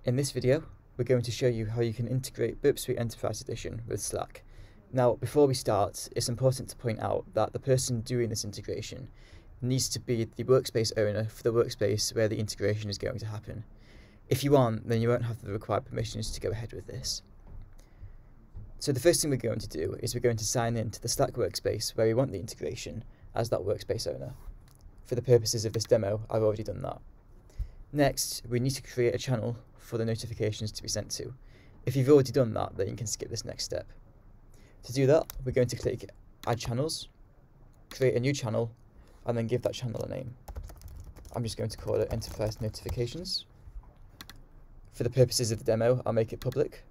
In this video, we're going to show you how you can integrate Burp Suite Enterprise Edition with Slack. Now, before we start, it's important to point out that the person doing this integration needs to be the workspace owner for the workspace where the integration is going to happen. If you aren't, then you won't have the required permissions to go ahead with this. So the first thing we're going to do is we're going to sign in to the Slack workspace where we want the integration as that workspace owner. For the purposes of this demo, I've already done that. Next, we need to create a channel for the notifications to be sent to. If you've already done that, then you can skip this next step. To do that, we're going to click Add Channels, create a new channel, and then give that channel a name. I'm just going to call it Enterprise Notifications. For the purposes of the demo, I'll make it public,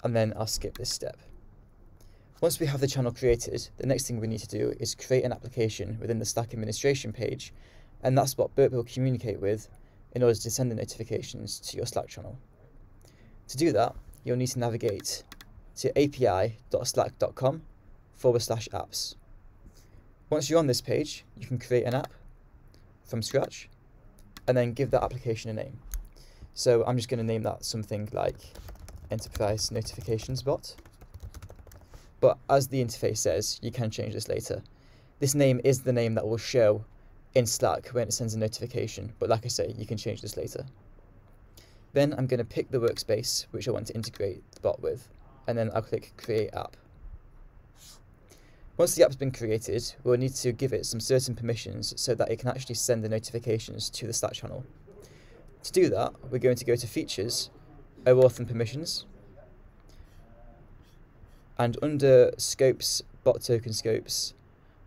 and then I'll skip this step. Once we have the channel created, the next thing we need to do is create an application within the Slack administration page, and that's what Burp will communicate with in order to send the notifications to your Slack channel. To do that, you'll need to navigate to api.slack.com/apps. Once you're on this page, you can create an app from scratch and then give that application a name. So I'm just going to name that something like Enterprise Notifications Bot. But as the interface says, you can change this later. This name is the name that will show in Slack when it sends a notification, but like I say, you can change this later. Then I'm going to pick the workspace which I want to integrate the bot with, and then I'll click Create App. Once the app's been created, we'll need to give it some certain permissions so that it can actually send the notifications to the Slack channel. To do that, we're going to go to Features, OAuth and Permissions, and under Scopes, Bot Token Scopes,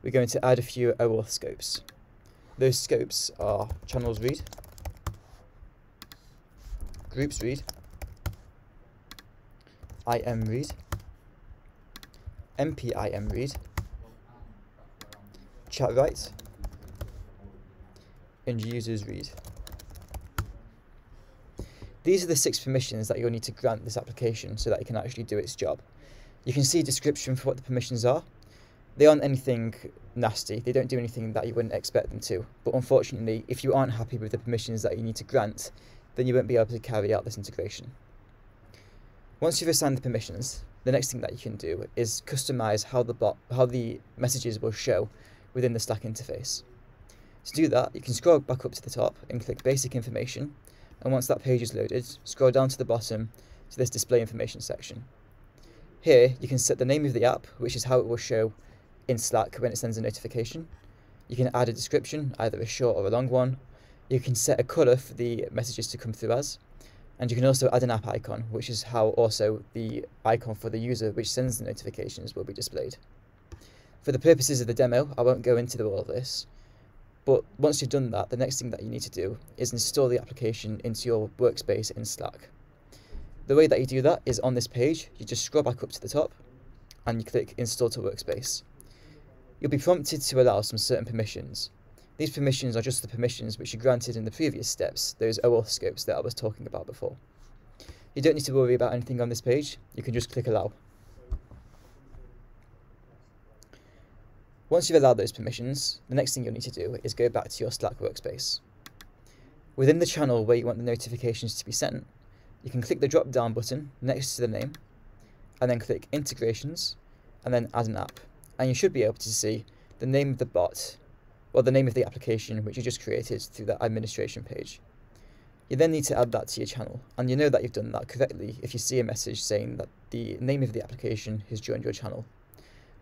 we're going to add a few OAuth scopes. Those scopes are Channels Read, Groups Read, IM Read, MPIM Read, Chat Write, and Users Read. These are the 6 permissions that you'll need to grant this application so that it can actually do its job. You can see a description for what the permissions are. They aren't anything nasty, they don't do anything that you wouldn't expect them to, but unfortunately, if you aren't happy with the permissions that you need to grant, then you won't be able to carry out this integration. Once you've assigned the permissions, the next thing that you can do is customize how the messages will show within the Slack interface. To do that, you can scroll back up to the top and click Basic Information, and once that page is loaded, scroll down to the bottom to this Display Information section. Here, you can set the name of the app, which is how it will show in Slack when it sends a notification. You can add a description, either a short or a long one. You can set a colour for the messages to come through as, and you can also add an app icon, which is how also the icon for the user which sends the notifications will be displayed. For the purposes of the demo, I won't go into all of this, but once you've done that, the next thing that you need to do is install the application into your workspace in Slack. The way that you do that is on this page, you just scroll back up to the top and you click Install to Workspace. You'll be prompted to allow some certain permissions. These permissions are just the permissions which are granted in the previous steps, those OAuth scopes that I was talking about before. You don't need to worry about anything on this page, you can just click Allow. Once you've allowed those permissions, the next thing you'll need to do is go back to your Slack workspace. Within the channel where you want the notifications to be sent, you can click the drop down button next to the name, and then click Integrations, and then Add an App. And you should be able to see the name of the bot, or the name of the application which you just created through that administration page. You then need to add that to your channel, and you know that you've done that correctly if you see a message saying that the name of the application has joined your channel.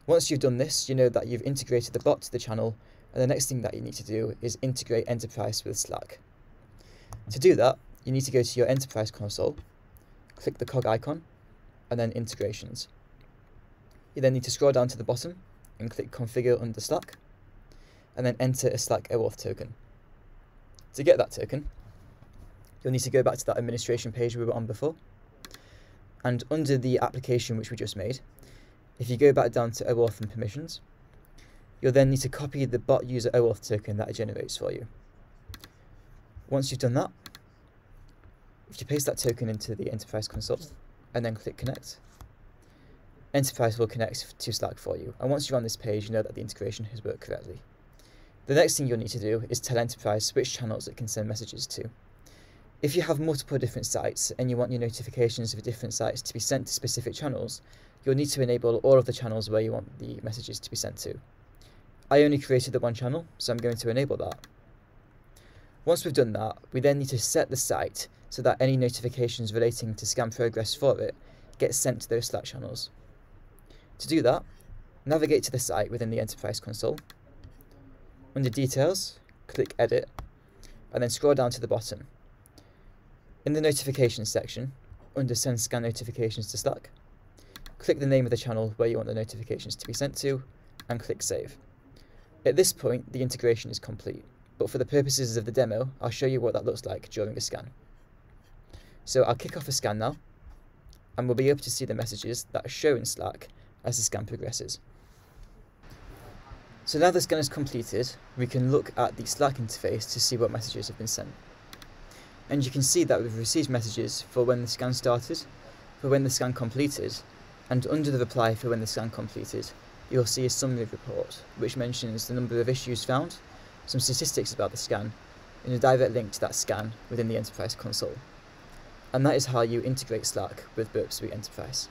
Once you've done this, you know that you've integrated the bot to the channel, and the next thing that you need to do is integrate Enterprise with Slack. To do that, you need to go to your Enterprise console, click the cog icon, and then Integrations. You then need to scroll down to the bottom and click Configure under Slack, and then enter a Slack OAuth token. To get that token, you'll need to go back to that administration page we were on before, and under the application which we just made, if you go back down to OAuth and Permissions, you'll then need to copy the bot user OAuth token that it generates for you. Once you've done that, if you paste that token into the Enterprise console and then click Connect, Enterprise will connect to Slack for you, and once you're on this page, you know that the integration has worked correctly. The next thing you'll need to do is tell Enterprise which channels it can send messages to. If you have multiple different sites and you want your notifications for different sites to be sent to specific channels, you'll need to enable all of the channels where you want the messages to be sent to. I only created the one channel, so I'm going to enable that. Once we've done that, we then need to set the site so that any notifications relating to scan progress for it get sent to those Slack channels. To do that, navigate to the site within the Enterprise console. Under Details, click Edit, and then scroll down to the bottom. In the Notifications section, under Send Scan Notifications to Slack, click the name of the channel where you want the notifications to be sent to, and click Save. At this point, the integration is complete, but for the purposes of the demo, I'll show you what that looks like during a scan. So I'll kick off a scan now, and we'll be able to see the messages that are shown in Slack as the scan progresses. So now the scan is completed, we can look at the Slack interface to see what messages have been sent. And you can see that we've received messages for when the scan started, for when the scan completed, and under the reply for when the scan completed, you'll see a summary report, which mentions the number of issues found, some statistics about the scan, and a direct link to that scan within the Enterprise console. And that is how you integrate Slack with Burp Suite Enterprise.